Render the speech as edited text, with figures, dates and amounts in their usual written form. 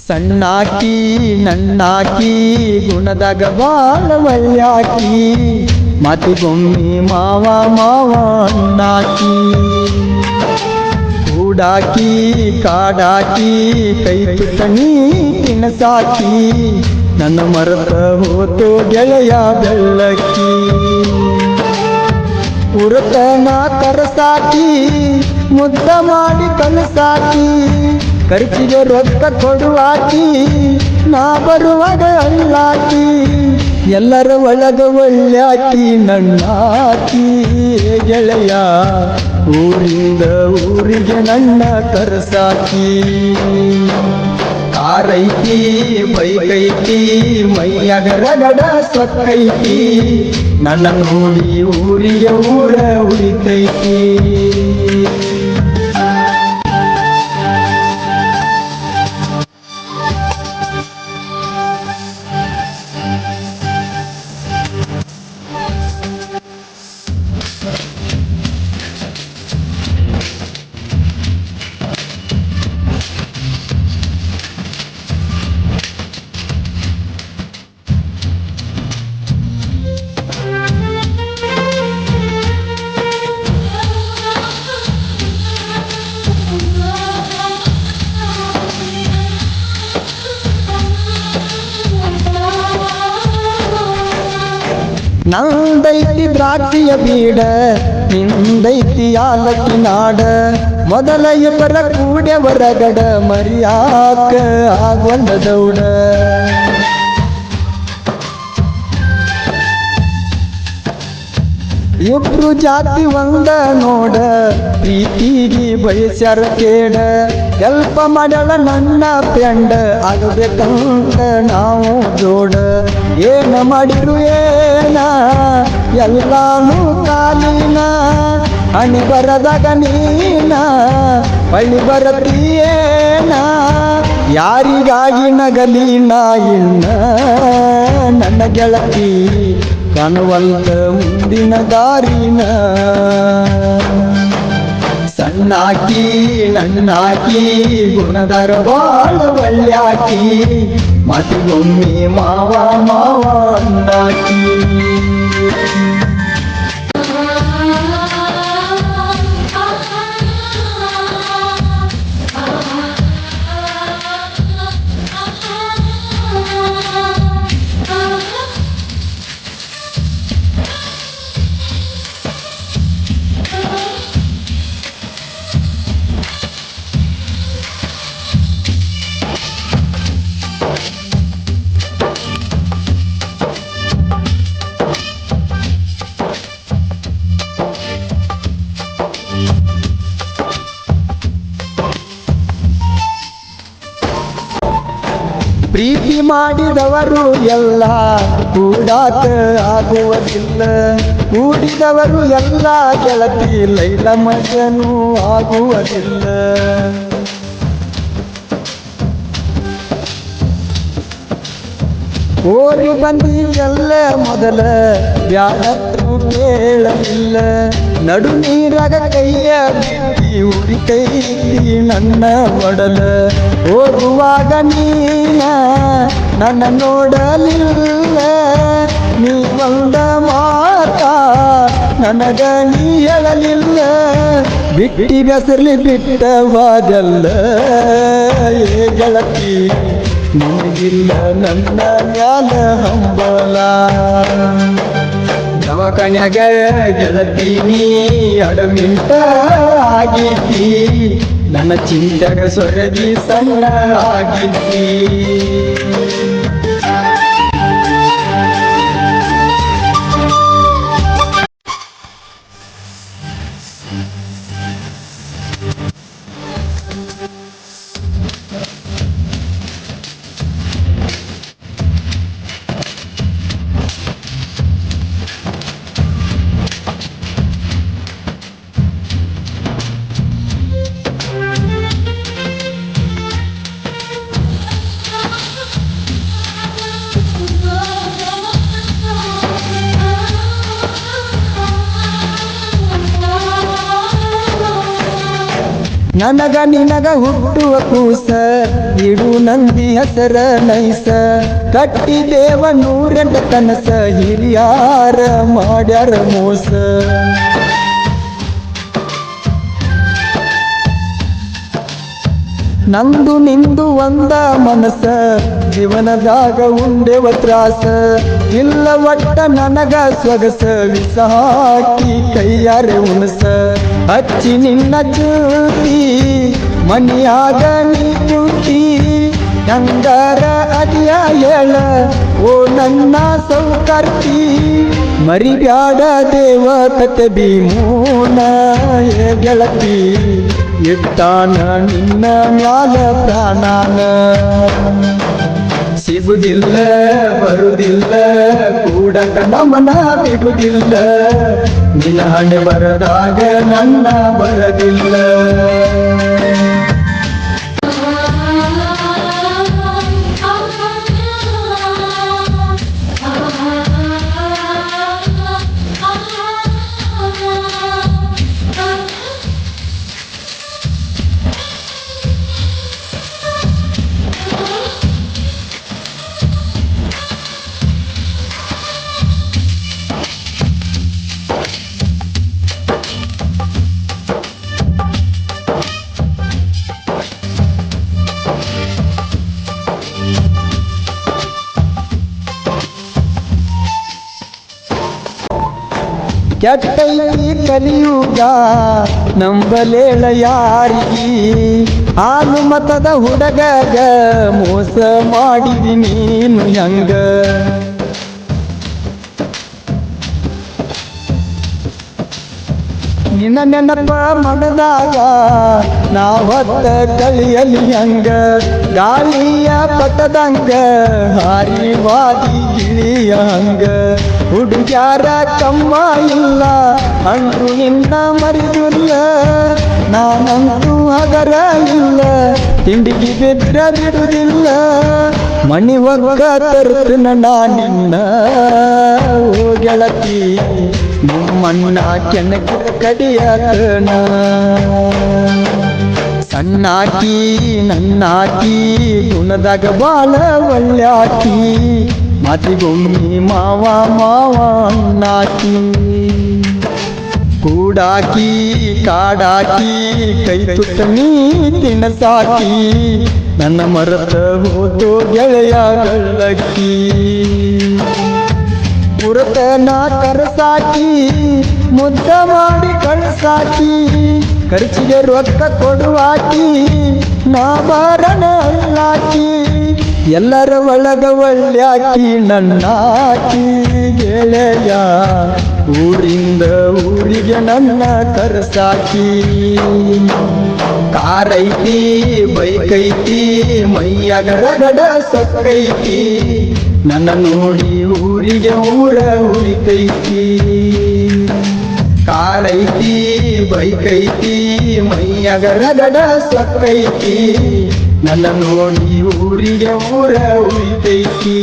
ಸಣ್ಣಾಕಿ ನಣ್ಣಾಕಿ ಗುಣದಾಗ ಬಾಳ ಒಳ್ಳ್ಯಾಕಿ ಮಾತಿಗೊಮ್ಮಿ ಮಾವ ಮಾವ ಅಣ್ಣಾಕಿ ಕೂಡಾಕಿ ಕಾಡಾಕಿ ಕೈ ತುತ್ತಣಿ ತಿನಸಾಕಿ ನನ್ನ ಮರೆತ ಹೋತು ಗೆಳೆಯ ಬೆಳ್ಳಕ್ಕಿ ಉರತನ ಕರಸಾಕಿ ಮುದ್ದ ಮಾಡಿ ಕಲಸಾಕಿ ಖರ್ಚಿಗೆ ರೊಕ್ಕ ಕೊಡುವಾಕಿ ನಾ ಬರುವಾಗ ಅಲ್ಲಾಕಿ ಎಲ್ಲರ ಒಳಗ ಒಳ್ಳ್ಯಾಕಿ ನಣ್ಣಾಕಿ ಗೆಳೆಯ ಊರಿಂದ ಊರಿಗೆ ನನ್ನ ಕರಸಾಕಿ ಆರೈತಿ ಬೈಕೈತಿ ಮೈಯಾಗ ರಗಡ ಸೊಕ್ಕೈತಿ ನನ್ನ ನೋಡಿ ಊರಿಗೆ ಊರ ಉಳಿತೈತಿ ನಂದೈತಿ ದ್ರಾಕ್ಷಿಯ ಬೀಡ ನಿಂದೈತಿ ಯಾಲಕ್ಕಿ ನಾಡ ಮೊದಲ ಇಬ್ಬರ ಕೂಡ್ಯವರಗಡ ಮರಿಯಾಕ ಆಗೊಂಡ ದೌಡ ಇಬ್ರು ಜಾತಿ ಒಂದ ನೋಡ ಪ್ರೀತಿಗೆ ಬಯಸ್ಯಾರ ಕೇಡ ಕೆಲ್ಪ ಮಾಡಳ ನನ್ನ ಪೆಂಡ ಆಗಬೇಕಂತ ನಾವು ಜೋಡ ಏನ ಮಾಡಿರು ಏನ ಎಲ್ಲಾನು ಕಾಲಿನ ಹಣಿ ಬರದಾಗ ನೀನ ಬಳಿ ಬರತೀಯೇನ ಯಾರಿಗಾಗಿ ನಗಲೀನ ಇನ್ನ ನನ್ನ ಗೆಳತಿ ಕಾಣುವಂತ ಮುಂದಿನ ದಾರಿನ ಸಣ್ಣಾಕಿ ನಣ್ಣಾಕಿ ಗುಣದರ ಬಾಳ ಒಳ್ಳ್ಯಾಕಿ ಮಾತಿಗೊಮ್ಮಿ ಮಾವ ಮಾವ ಅಣ್ಣಾಕಿ ಪ್ರೀತಿ ಮಾಡಿದವರು ಎಲ್ಲ ಕೂಡಾಕ ಆಗುವುದಿಲ್ಲ ಕೂಡಿದವರು ಎಲ್ಲ ಗೆಳತಿ ಲೈಲ ಮಜನು ಆಗುವುದಿಲ್ಲ ಓಡಿ ಬಂದಿ ಎಲ್ಲ ಮೊದಲ ಬ್ಯಾಡತ್ರು ಕೇಳಲಿಲ್ಲ ನಡು ನೀರಾಗ ಕೈಯ ಬಿಟ್ಟಿ ಉರಿಕೈತಿ ನನ್ನ ಒಡಲ ಹೋಗುವಾಗ ನೀನ ನನ್ನ ನೋಡಲಿಲ್ಲ ನೀ ಬಂದ ಮಾತ ನನಗ ನೀ ಹೇಳಲಿಲ್ಲ ಬಿಟ್ಟಿ ಬೆಸರ್ಲಿ ಬಿಟ್ಟವಾದಲ್ಲ ಏ ಗೆಳತಿ ನಿನಗಿಲ್ಲ ನನ್ನ ಮ್ಯಾಲ ಹಂಬಲ ದವಾಖಾನ್ಯಾಗ ಗೆಳತಿ ನೀ ಅಡಮಿಂಟ ಆಗೀತಿ ನನ್ನ ಚಿಂತೆಗ ಸೊರಗಿ ಸಣ್ಣ ಆಗೀತಿ ನನಗ ನಿನಗ ಹುಟ್ಟುವ ಕೂಸ ಇಡು ನಂದಿ ಹೆಸರ ನೈಸ ಕಟ್ಟಿದೇವ 108 ಕನಸ ಹಿರಿಯಾರ ಮಾಡ್ಯಾರ ಮೋಸ ನಂದು ನಿಂದು ಒಂದ ಮನಸ ಜೀವನದಾಗ ಉಂಡೆವ ತ್ರಾಸ ಇಲ್ಲ ಒಟ್ಟ ನನಗ ಸೊಗಸ ವಿಷ ಹಾಕಿ ಕೈಯಾರೆ ಉಣಸ ಹಚ್ಚಿ ನಿನ್ನ ಜ್ಯೋತಿ ಮನಿಯಾಗ ನೀ ಕುಂತಿ ನಂಗರ ಅದಿಯ ಹೇಳ ಓ ನನ್ನ ಸೌಕರ್ತಿ ಮರಿಬ್ಯಾಡ ದೇವಕತೆ ಭೀಮೋನ ಏ ಗೆಳತಿ ಇಟ್ಟಾನ ನಿನ್ನ ಮ್ಯಾಲ ಪ್ರಾಣಾನ ಸಿಗುದಿಲ್ಲ ಬರುದಿಲ್ಲ ಕೂಡಕ ನಮನ ಬಿಡುದಿಲ್ಲ ನಿನ್ನ ಹಣೆ ಬರದಾಗ ನನ್ನ ಬರದಿಲ್ಲ ಕೆಟ್ಟೈತಿ ಕಲಿಯುಗ ನಂಬಲೇಳ ಯಾರಿಗಿ ಹಾಲು ಮತದ ಹುಡುಗಗ ಮೋಸ ಮಾಡಿದಿ ನೀನು ಹೆಂಗ ನಿನ್ನ ನೆನಪ ಮನದಾಗ ನಾ ಹೊತ್ತ ಕಳಿಯಲಿ ಹಂಗ ಗಾಳಿಯ ಪಟ್ಟದಂಗ ಹಾರಿವಾದಿ ಗಿಳಿಯ ಹಂಗ ಹುಡುಗ್ಯಾರ ಕಮ್ಮ ಇಲ್ಲ ಅಂದ್ರು ನಿನ್ನ ಮರಿದಿಲ್ಲ ನಾನಂತೂ ಹಗರ ಇಲ್ಲ ತಿಂಡಿಗೆ ಬಿದ್ರ ಬಿಡುದಿಲ್ಲ ಮಣಿ ಒಗ್ಗ ತರುತ್ತನ ನಾ ನಿನ್ನ ಓ ಗೆಳತಿ ನಿಮ್ಮಣ್ಣ ಕೆಣಕ ಕಡಿಯತನ ಸಣ್ಣಾಕಿ ನನ್ನಾಕಿ ಗುಣದಾಗ ಬಾಳ ಒಳ್ಳ್ಯಾಕಿ ಮಾತಿಗೊಮ್ಮಿ ಮಾವ ಮಾವ ಅಣ್ಣಾಕಿ ಕೂಡಾಕಿ ಕಾಡಾಕಿ ಕೈ ತುತ್ತ ನೀ ತಿನಸಾಕಿ ನನ್ನ ಮರತ ಹೋತು ಗೆಳೆಯ ಗಳ್ಳಕ್ಕಿ ಪುರತ ನಾ ಕರಸಾಕಿ ಮುದ್ದ ಮಾಡಿ ಕಳ್ಸಾಕಿ ಖರ್ಚಿಗೆ ರೊಕ್ಕ ಕೊಡುವಾಕಿ ನಾ ಬಾರಣ ಅಲ್ಲಾಕಿ ಎಲ್ಲರ ಒಳಗ ಒಳ್ಳ್ಯಾಕಿ ನನ್ನಾಕಿ ಗೆಳೆಯ ಊರಿಂದ ಊರಿಗೆ ನನ್ನ ಕರಸಾಕಿ ಕಾರೈತಿ ಬೈಕೈತಿ ಮೈಯಾಗ ರಗಡ ಸೊಕ್ಕೈತಿ ನನ್ನ ನೋಡಿ ಊರಿಗೆ ಊರ ಉಳಿತೈತಿ ಕಾರೈತಿ ಬೈಕೈತಿ ಮೈಯಾಗ ರಗಡ ಸೊಕ್ಕೈತಿ ನನ್ನ ನೋಡಿ ಊರಿಗೆ ಊರ ಉಳಿತೈತಿ